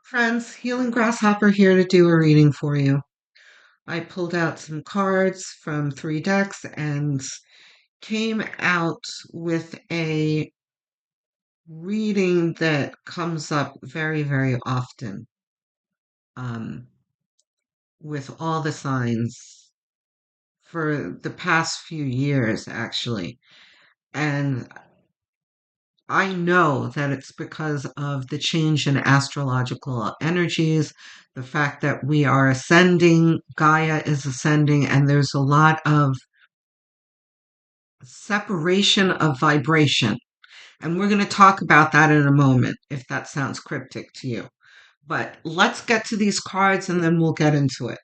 Friends, Healing Grasshopper here to do a reading for you. I pulled out some cards from 3 decks and came out with a reading that comes up very, very often um, with all the signs for the past few years, actually. And I know that it's because of the change in astrological energies, the fact that we are ascending, Gaia is ascending, and there's a lot of separation of vibration. And we're going to talk about that in a moment, if that sounds cryptic to you. But let's get to these cards and then we'll get into it.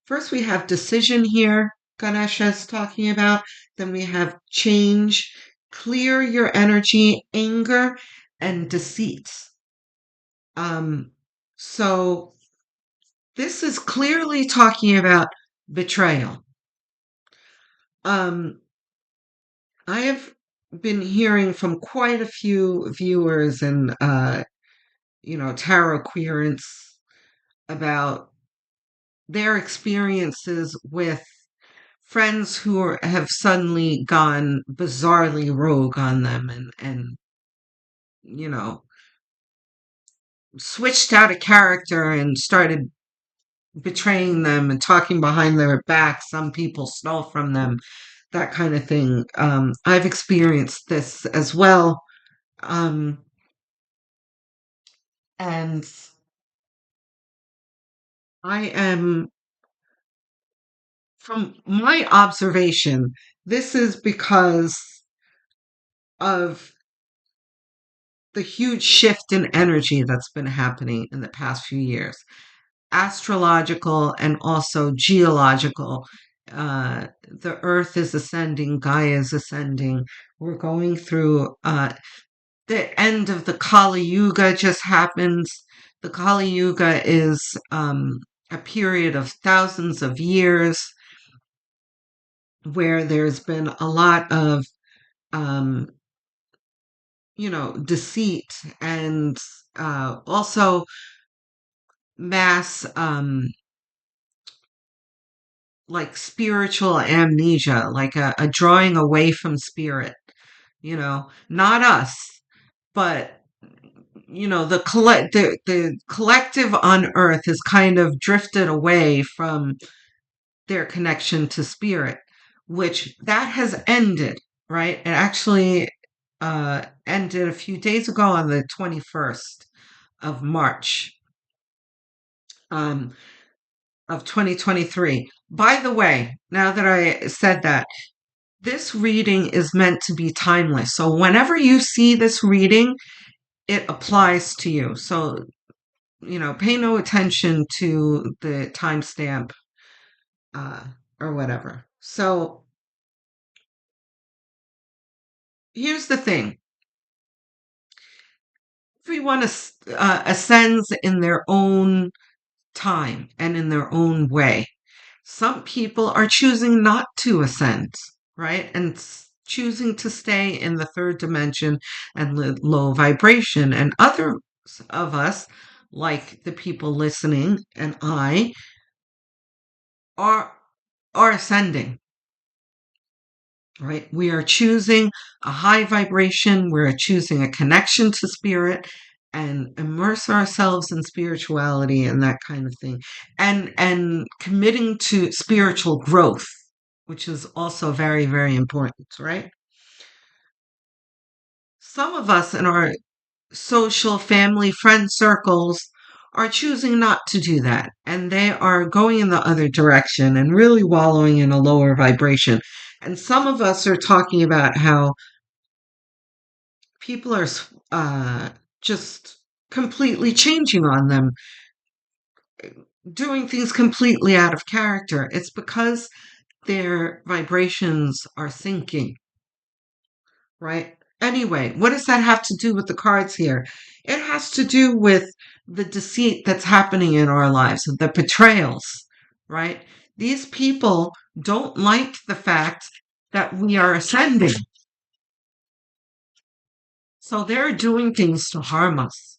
First, we have decision here, Ganesha is talking about. Then we have change, clear your energy, anger, and deceit. Um, so this is clearly talking about betrayal. Um, I have been hearing from quite a few viewers and tarot querents about their experiences with friends who have suddenly gone bizarrely rogue on them and you know switched out a character and started betraying them and talking behind their back. Some people stole from them, that kind of thing. I've experienced this as well. Um, and I am, from my observation, this is because of the huge shift in energy that's been happening in the past few years, astrological and also geological. The earth is ascending, Gaia is ascending. We're going through the end of the Kali Yuga just happens. The Kali Yuga is a period of thousands of years where there's been a lot of um, deceit and also mass like spiritual amnesia, like a drawing away from spirit, not us, but the collective on earth has kind of drifted away from their connection to spirit, which that has ended, right? It actually ended a few days ago on the 21st of March um, of 2023. By the way, now that I said that, this reading is meant to be timeless. So whenever you see this reading, it applies to you. So, pay no attention to the timestamp uh, or whatever. So here's the thing. Everyone ascends in their own time and in their own way. Some people are choosing not to ascend, right? And choosing to stay in the third dimension and low vibration. And others of us, like the people listening and I, are are ascending, right? We are choosing a high vibration. We're choosing a connection to spirit and immerse ourselves in spirituality and that kind of thing. And committing to spiritual growth, which is also very, very important, right? Some of us in our social, family, friend circles are choosing not to do that. And they are going in the other direction and really wallowing in a lower vibration. And some of us are talking about how people are just completely changing on them, doing things completely out of character. It's because their vibrations are sinking, right? Anyway, what does that have to do with the cards here? It has to do with the deceit that's happening in our lives, the betrayals, right? These people don't like the fact that we are ascending. So they're doing things to harm us.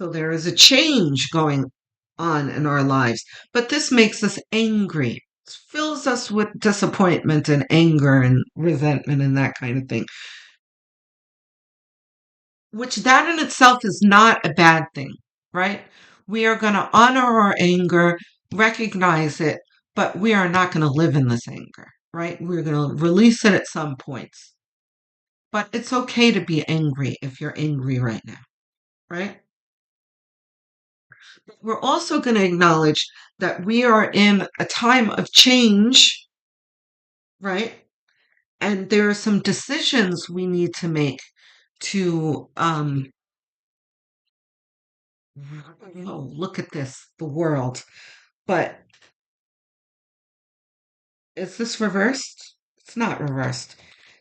So there is a change going on in our lives, but this makes us angry. It fills us with disappointment and anger and resentment and that kind of thing, which that in itself is not a bad thing, right? We are going to honor our anger, recognize it, but we are not going to live in this anger, right? We're going to release it at some points. But it's okay to be angry if you're angry right now, right? We're also going to acknowledge that we are in a time of change, right? And there are some decisions we need to make to, oh, look at this, the world. But is this reversed? It's not reversed.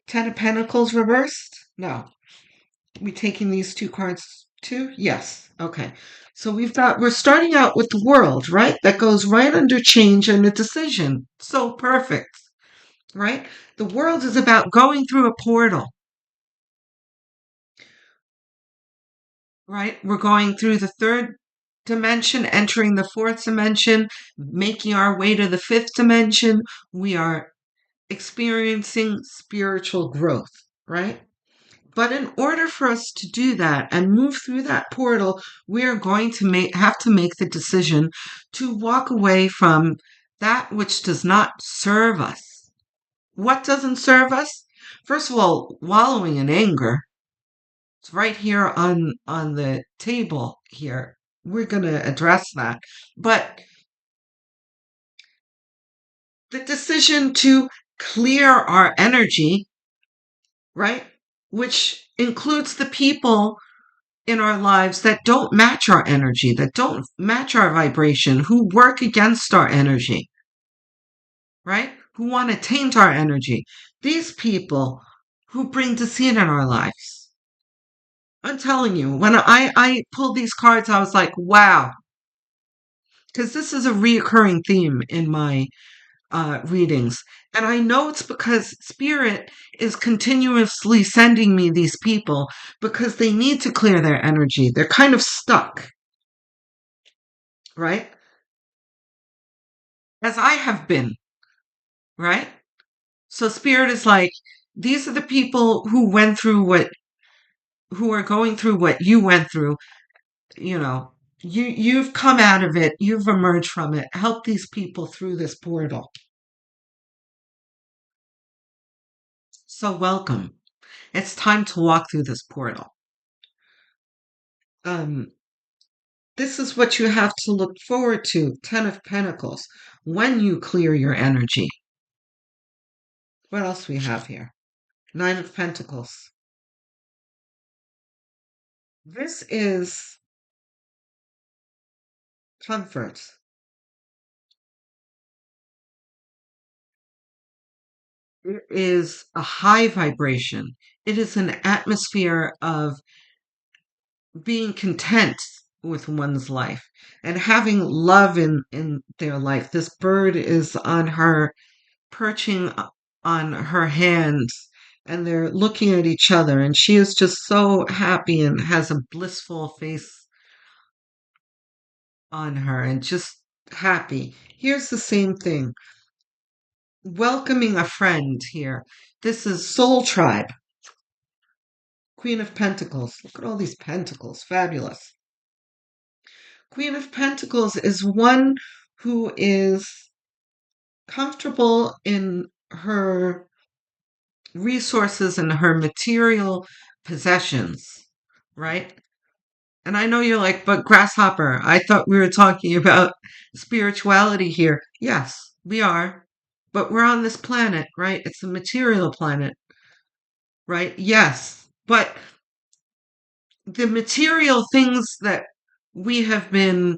Ten of Pentacles reversed? No. We taking these two cards too? Yes. Okay. So we're starting out with the world, right? That goes right under change and a decision. So perfect, right? The world is about going through a portal, right? We're going through the third dimension, entering the fourth dimension, making our way to the fifth dimension. We are experiencing spiritual growth, right? But in order for us to do that and move through that portal, we are going to have to make the decision to walk away from that which does not serve us. What doesn't serve us? First of all, wallowing in anger. It's right here on the table here. We're going to address that. But the decision to clear our energy, right? Which includes the people in our lives that don't match our energy, that don't match our vibration, who work against our energy, right? Who want to taint our energy. These people who bring deceit in our lives. I'm telling you, when I pulled these cards, I was like, wow. Because this is a reoccurring theme in my readings. And I know it's because Spirit is continuously sending me these people because they need to clear their energy. They're kind of stuck, right? As I have been, right? So Spirit is like, these are the people who are going through what you went through. You know, you've come out of it. You've emerged from it. Help these people through this portal. So welcome. It's time to walk through this portal. Um, this is what you have to look forward to. Ten of Pentacles. When you clear your energy. What else we have here? Nine of Pentacles. This is comfort. It is a high vibration. It is an atmosphere of being content with one's life and having love in their life. This bird is on her, perching on her hands, and they're looking at each other, and she is just so happy and has a blissful face on her and just happy. Here's the same thing. Welcoming a friend here. This is Soul Tribe. Queen of Pentacles. Look at all these pentacles. Fabulous. Queen of Pentacles is one who is comfortable in her resources and her material possessions, right? And I know you're like, but Grasshopper, I thought we were talking about spirituality here. Yes, we are. But we're on this planet, right? It's a material planet, right? Yes. But the material things that we have been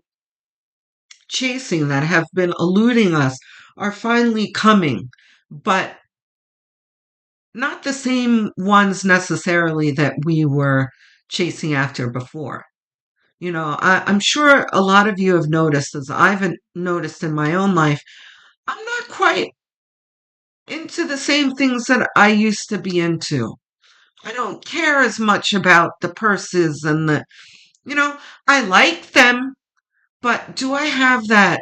chasing, that have been eluding us, are finally coming, but not the same ones necessarily that we were chasing after before. You know, I'm sure a lot of you have noticed, as I've noticed in my own life, I'm not quite into the same things that I used to be into. I don't care as much about the purses and You know, I like them, but do I have that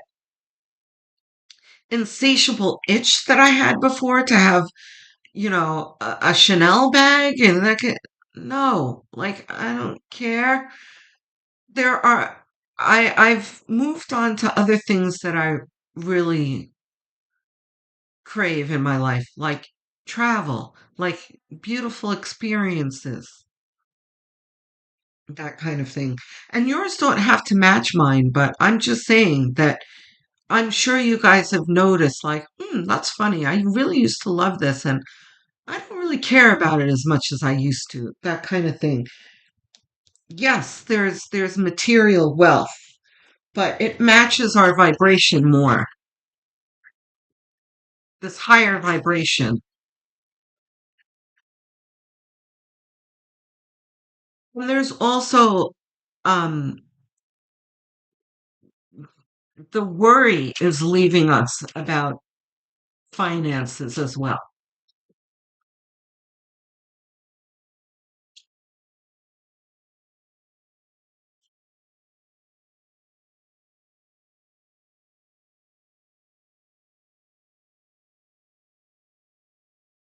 insatiable itch that I had before to have, a Chanel bag and no, like I don't care. There are I've moved on to other things that I really crave in my life, like travel, like beautiful experiences, that kind of thing. And yours don't have to match mine, but I'm just saying that I'm sure you guys have noticed, like, that's funny. I really used to love this, and I don't really care about it as much as I used to, that kind of thing. Yes, there's material wealth, but it matches our vibration more, this higher vibration. And there's also um the worry is leaving us about finances as well.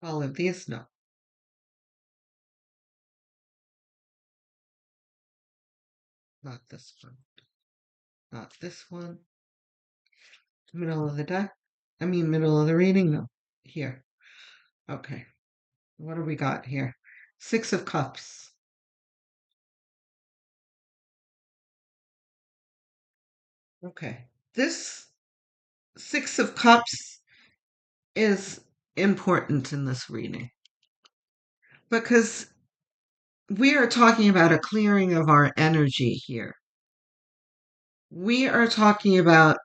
All of these, no, not this one, not this one. Middle of the deck. I mean, middle of the reading, no. Here. Okay. What do we got here? Six of Cups. Okay. This Six of Cups is important in this reading because we are talking about a clearing of our energy here. We are talking about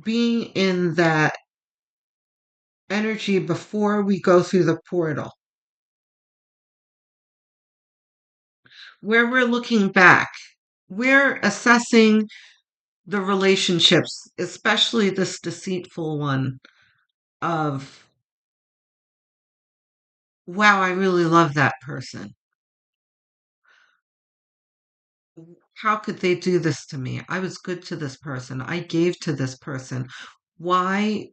being in that energy before we go through the portal, where we're looking back. We're assessing the relationships, especially this deceitful one of, wow, I really love that person. How could they do this to me? I was good to this person. I gave to this person. Why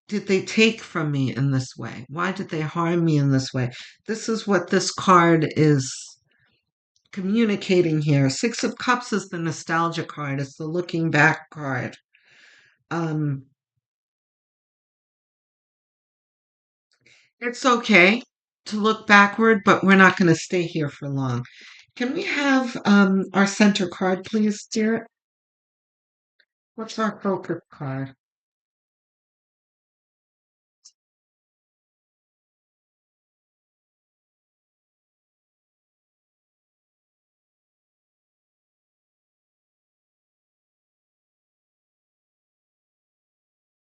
did they take from me in this way? Why did they harm me in this way? This is what this card is communicating here. Six of Cups is the nostalgia card, it's the looking back card. Um, it's okay to look backward, but we're not going to stay here for long. Can we have our center card, please, dear? What's our focus card?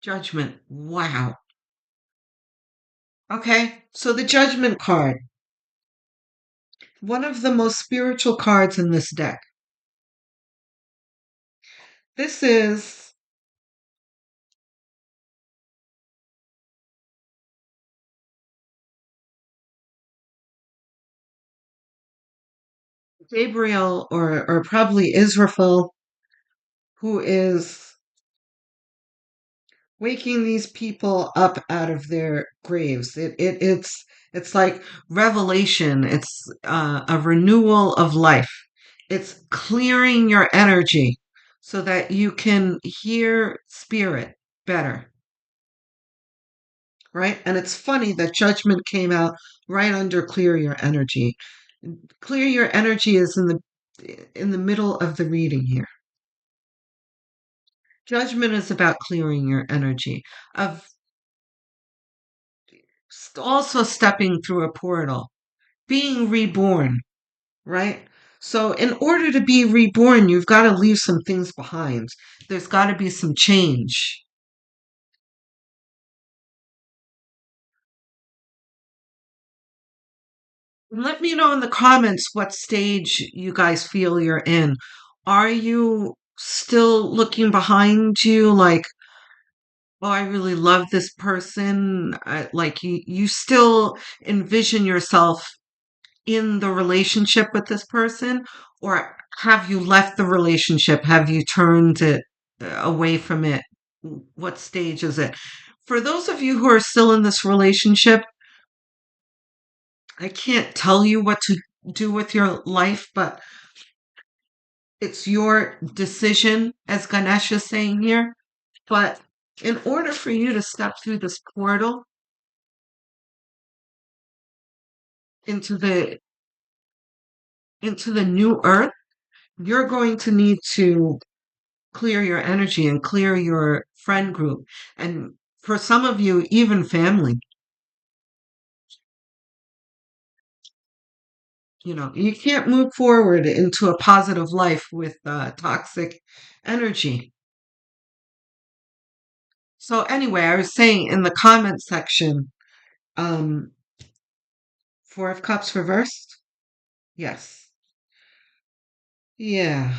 Judgment. Wow. Okay, so the Judgment card, one of the most spiritual cards in this deck. This is Gabriel, or probably Israfel, who is waking these people up out of their graves. It's like revelation. It's a renewal of life. It's clearing your energy so that you can hear spirit better, right? And it's funny that judgment came out right under clear your energy. Clear your energy is in the middle of the reading here. Judgment is about clearing your energy, of also stepping through a portal, being reborn, right? So, in order to be reborn, you've got to leave some things behind. There's got to be some change. Let me know in the comments what stage you guys feel you're in. Are you still looking behind you like, oh, I really love this person? Like you still envision yourself in the relationship with this person? Or have you left the relationship? Have you turned it away from it? What stage is it? For those of you who are still in this relationship, I can't tell you what to do with your life, but it's your decision, as Ganesh is saying here. But in order for you to step through this portal into the new earth, you're going to need to clear your energy and clear your friend group. And for some of you, even family. You can't move forward into a positive life with toxic energy. So anyway, I was saying in the comment section, um, Four of Cups reversed. Yes. Yeah.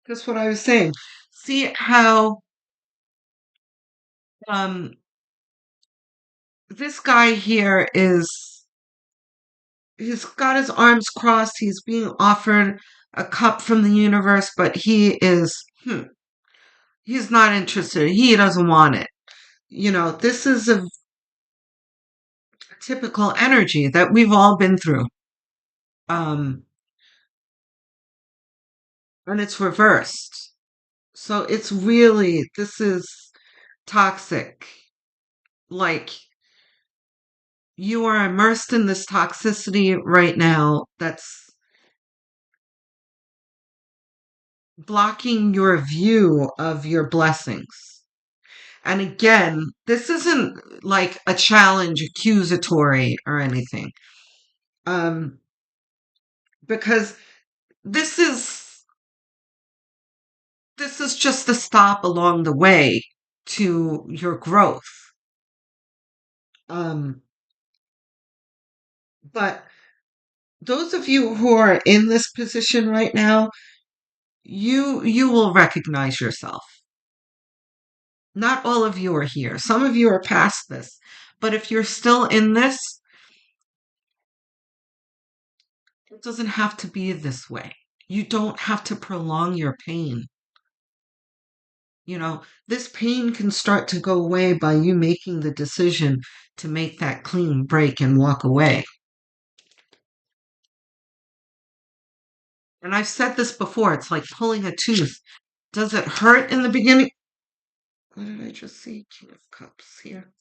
That's what I was saying. See how um this guy here he's got his arms crossed, he's being offered a cup from the universe, but he's not interested. He doesn't want it. This is a typical energy that we've all been through. Um and it's reversed. So this is toxic. Like, you are immersed in this toxicity right now that's blocking your view of your blessings. And again, this isn't like a challenge accusatory or anything. Um, because this is just a stop along the way to your growth. Um, but those of you who are in this position right now, you will recognize yourself. Not all of you are here. Some of you are past this. But if you're still in this, it doesn't have to be this way. You don't have to prolong your pain. This pain can start to go away by you making the decision to make that clean break and walk away. And I've said this before, it's like pulling a tooth. Does it hurt in the beginning? What did I just see? King of Cups here.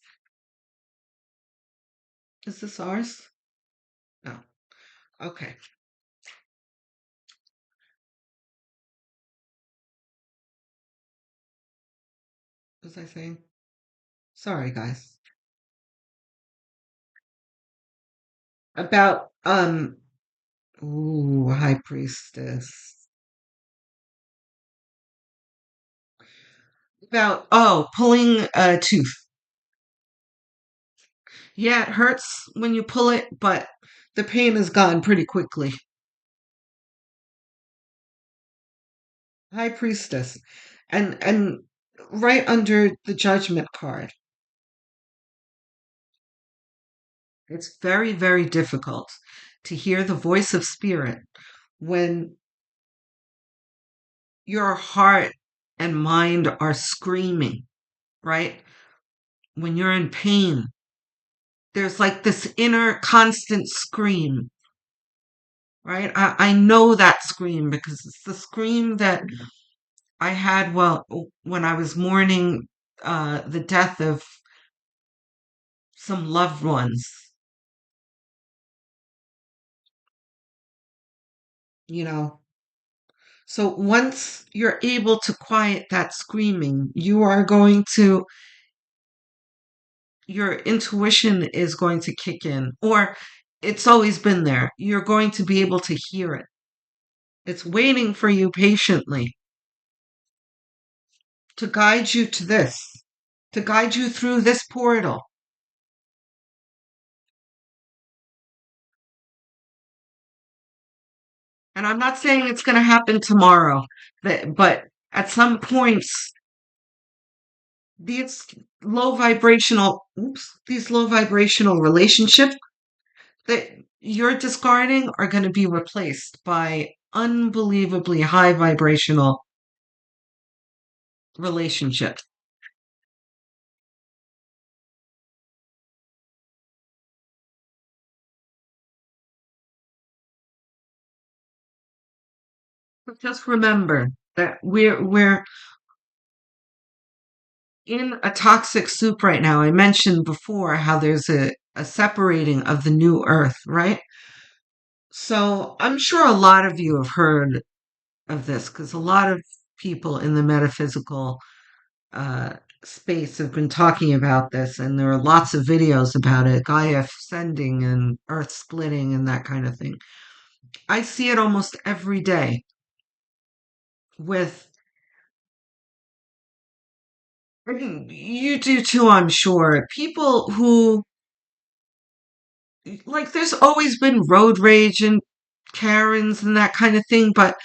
Is this ours? No. Okay. What was I saying? Sorry, guys. About ooh, High Priestess. About pulling a tooth. Yeah, it hurts when you pull it, but the pain is gone pretty quickly. High Priestess. And right under the Judgment card. It's very, very difficult to hear the voice of spirit when your heart and mind are screaming, right? When you're in pain, there's like this inner constant scream, right? I know that scream because it's the scream that I had, well, when I was mourning the death of some loved ones, you know. So once you're able to quiet that screaming, your intuition is going to kick in, or it's always been there. You're going to be able to hear it. It's waiting for you patiently to guide you to this, to guide you through this portal. And I'm not saying it's going to happen tomorrow, but at some points, these these low vibrational relationships, you're discarding are going to be replaced by unbelievably high vibrational relationships. But just remember that we're in a toxic soup right now. I mentioned before how there's a separating of the new earth, right? So I'm sure a lot of you have heard of this because a lot of people in the metaphysical uh, space have been talking about this, and there are lots of videos about it, Gaia ascending and Earth splitting and that kind of thing. I see it almost every day with, I mean, you do too, I'm sure, people who, like, there's always been road rage and Karens and that kind of thing, but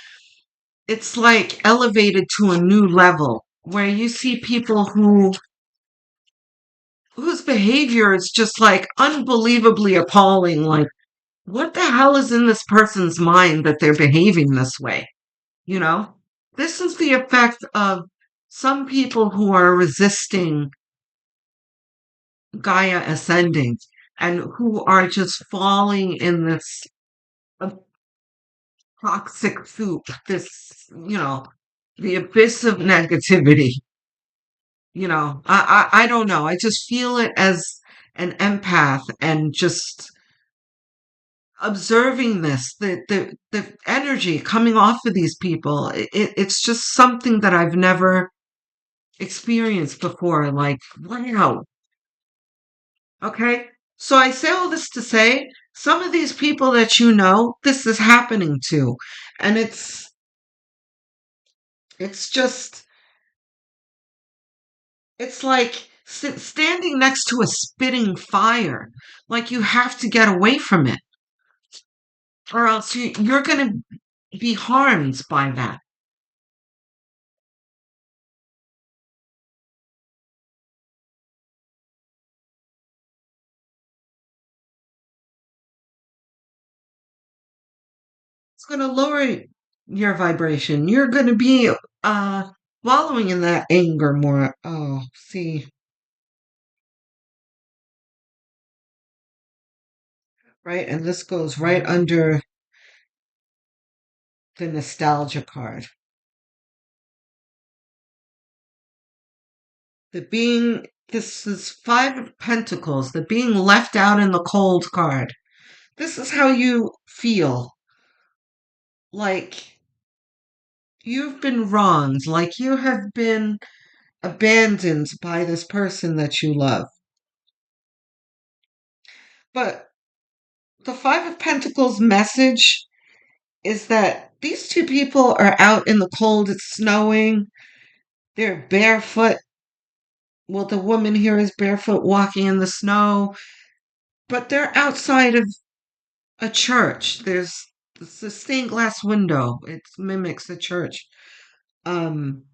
it's like elevated to a new level where you see people whose behavior is just like unbelievably appalling. Like, what the hell is in this person's mind that they're behaving this way? You know, this is the effect of some people who are resisting Gaia ascending and who are just falling in this uh, toxic soup, this, the abyss of negativity. I don't know. I just feel it as an empath and just observing this, the energy coming off of these people. It's just something that I've never experienced before. Like, wow. Okay. So I say all this to say some of these people that this is happening to. And it's just, it's like standing next to a spitting fire. Like you have to get away from it or else you're going to be harmed by that. It's going to lower your vibration. You're going to be wallowing in that anger more. Oh, see, right? And this goes right under the nostalgia card. This is Five of Pentacles, the being left out in the cold card. This is how you feel. Like you've been wronged, like you have been abandoned by this person that you love. But the Five of Pentacles message is that these two people are out in the cold. It's snowing. They're barefoot. Well, the woman here is barefoot walking in the snow, but they're outside of a church. It's a stained glass window. It mimics a church. Um,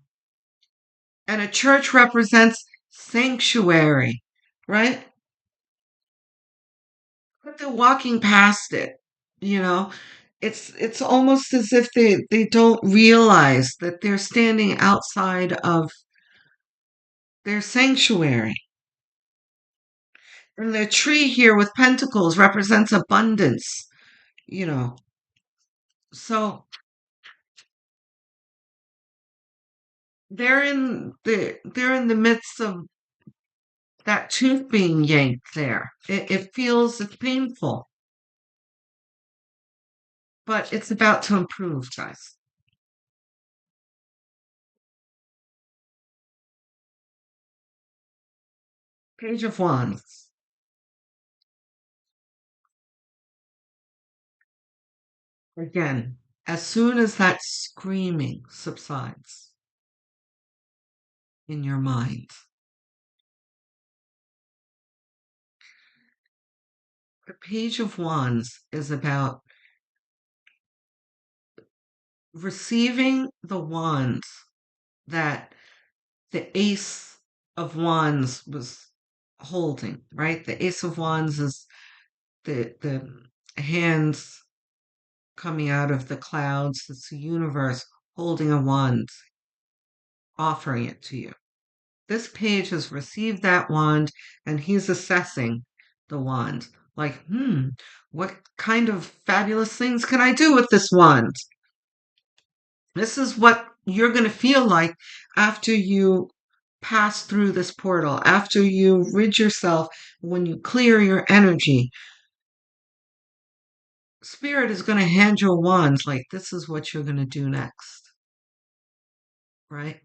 and a church represents sanctuary, right? But they're walking past it, you know. It's almost as if they don't realize that they're standing outside of their sanctuary. And the tree here with pentacles represents abundance, you know. So they're in the midst of that tooth being yanked there. It's painful, but it's about to improve, guys. Page of Wands. Again, as soon as that screaming subsides in your mind, the Page of Wands is about receiving the wands that the Ace of Wands was holding, right? The Ace of Wands is the hands coming out of the clouds. It's the universe holding a wand, offering it to you. This page has received that wand and he's assessing the wand. Like, what kind of fabulous things can I do with this wand? This is what you're going to feel like after you pass through this portal, after you rid yourself, when you clear your energy. Spirit is going to hand you a wand like, this is what you're going to do next, right?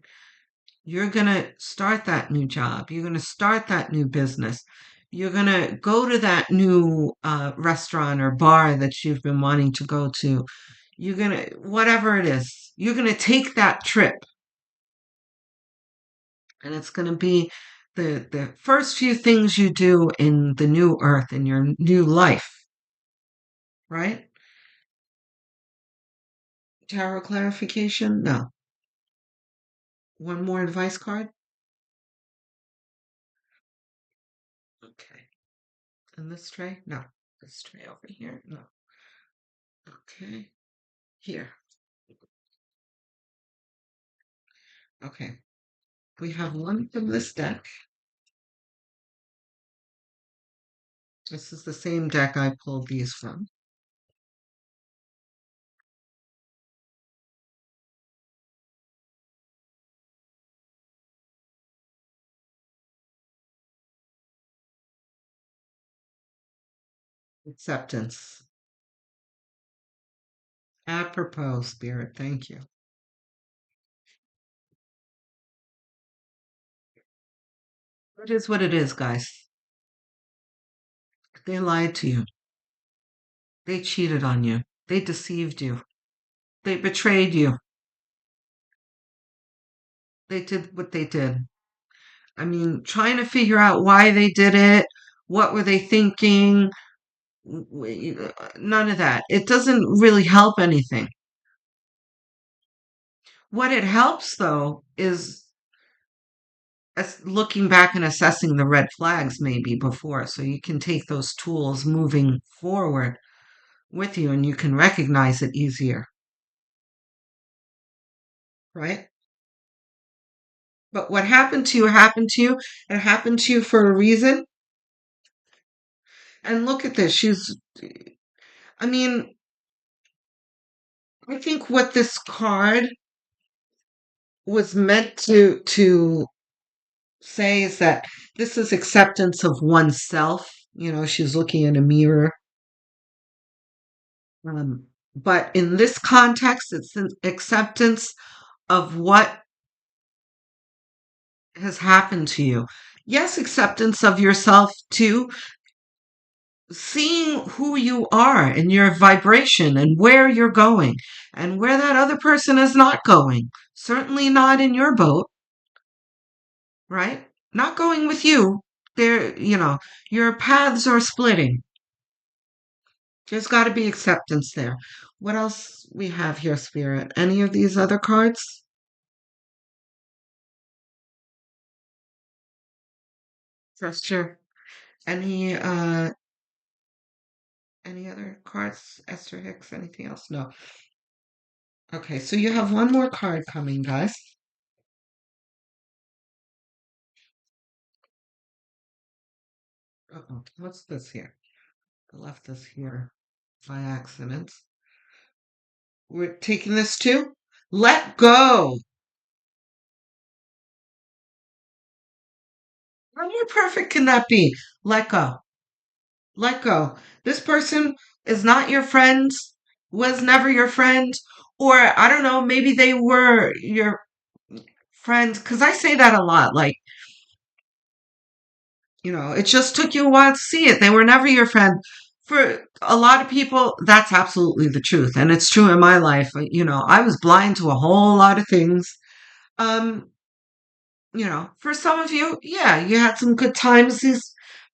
You're going to start that new job. You're going to start that new business. You're going to go to that new restaurant or bar that you've been wanting to go to. You're going to, whatever it is, you're going to take that trip. And it's going to be the first few things you do in the new earth, in your new life, right? Tarot clarification? No. One more advice card? Okay. And this tray? No. This tray over here? No. Okay. Here. Okay. We have one from this deck. This is the same deck I pulled these from. Acceptance. Apropos, Spirit. Thank you. It is what it is, guys. They lied to you. They cheated on you. They deceived you. They betrayed you. They did what they did. I mean, trying to figure out why they did it, what were they thinking, none of that. It doesn't really help anything. What it helps, though, is looking back and assessing the red flags maybe before, so you can take those tools moving forward with you and you can recognize it easier, right? But what happened to you happened to you. It happened to you for a reason. And look at this. I mean, I think what this card was meant to say is that this is acceptance of oneself. She's looking in a mirror. But in this context, it's an acceptance of what has happened to you. Yes, acceptance of yourself too. Seeing who you are and your vibration and where you're going and where that other person is not going. Certainly not in your boat, right? Not going with you. Your paths are splitting. There's got to be acceptance there. What else we have here, Spirit? Any of these other cards? Gesture. Any any other cards? Esther Hicks, anything else? No. Okay, so you have one more card coming, guys. Uh-oh, what's this here? I left this here by accident. We're taking this too? Let go. How more perfect can that be? Let go. Let go. This person is not your friend, was never your friend, or I don't know, maybe they were your friend. Because I say that a lot. Like, it just took you a while to see it. They were never your friend. For a lot of people, that's absolutely the truth. And it's true in my life. I was blind to a whole lot of things. Um, for some of you, yeah, you had some good times.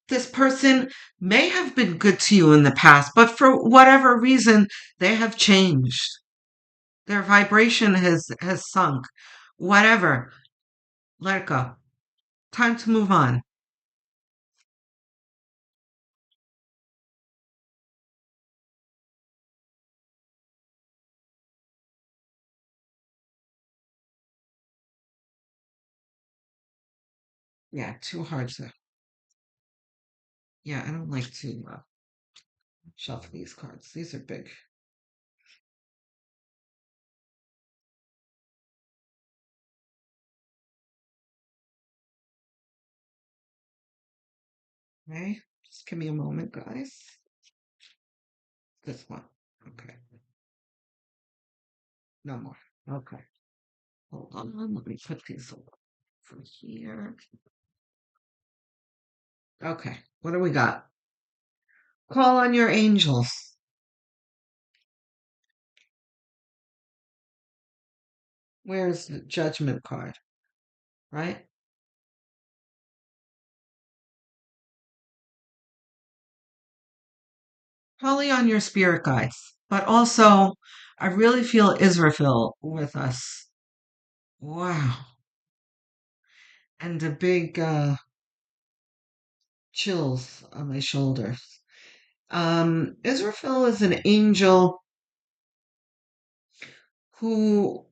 This person may have been good to you in the past, but for whatever reason, they have changed. Their vibration has sunk. Whatever. Let it go. Time to move on. Yeah, too hard to. Yeah, I don't like to shuffle these cards. These are big. Okay, just give me a moment, guys. This one. Okay, no more. Okay, hold on. Let me put these over here. Okay, what do we got? Call on your angels. Where's the judgment card, right? Probably on your spirit guides, but also I really feel Israfil with us. Wow. And the big chills on my shoulders. Israfil is an angel who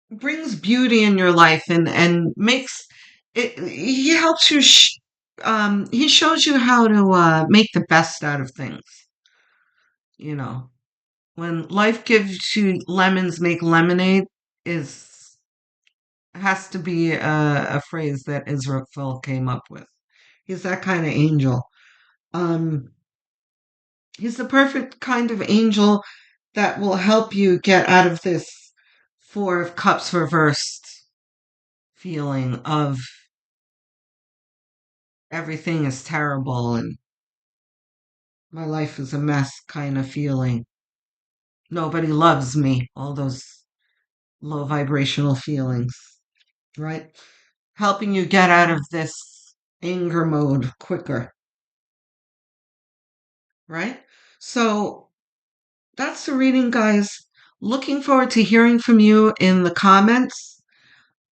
brings beauty in your life and makes it. He helps you. He shows you how to make the best out of things. You know, when life gives you lemons, make lemonade is has to be a phrase that Israfil came up with. He's that kind of angel. Um, he's the perfect kind of angel that will help you get out of this Four of Cups reversed feeling of everything is terrible and my life is a mess kind of feeling. Nobody loves me. All those low vibrational feelings, right? Helping you get out of this anger mode quicker, right? So that's the reading, guys. Looking forward to hearing from you in the comments.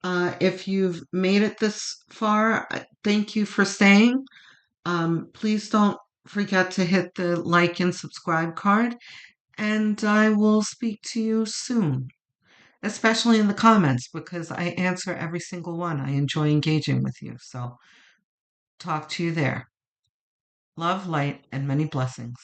If you've made it this far, thank you for staying. Please don't forget to hit the like and subscribe card, and I will speak to you soon, especially in the comments because I answer every single one. I enjoy engaging with you. So, talk to you there. Love, light, and many blessings.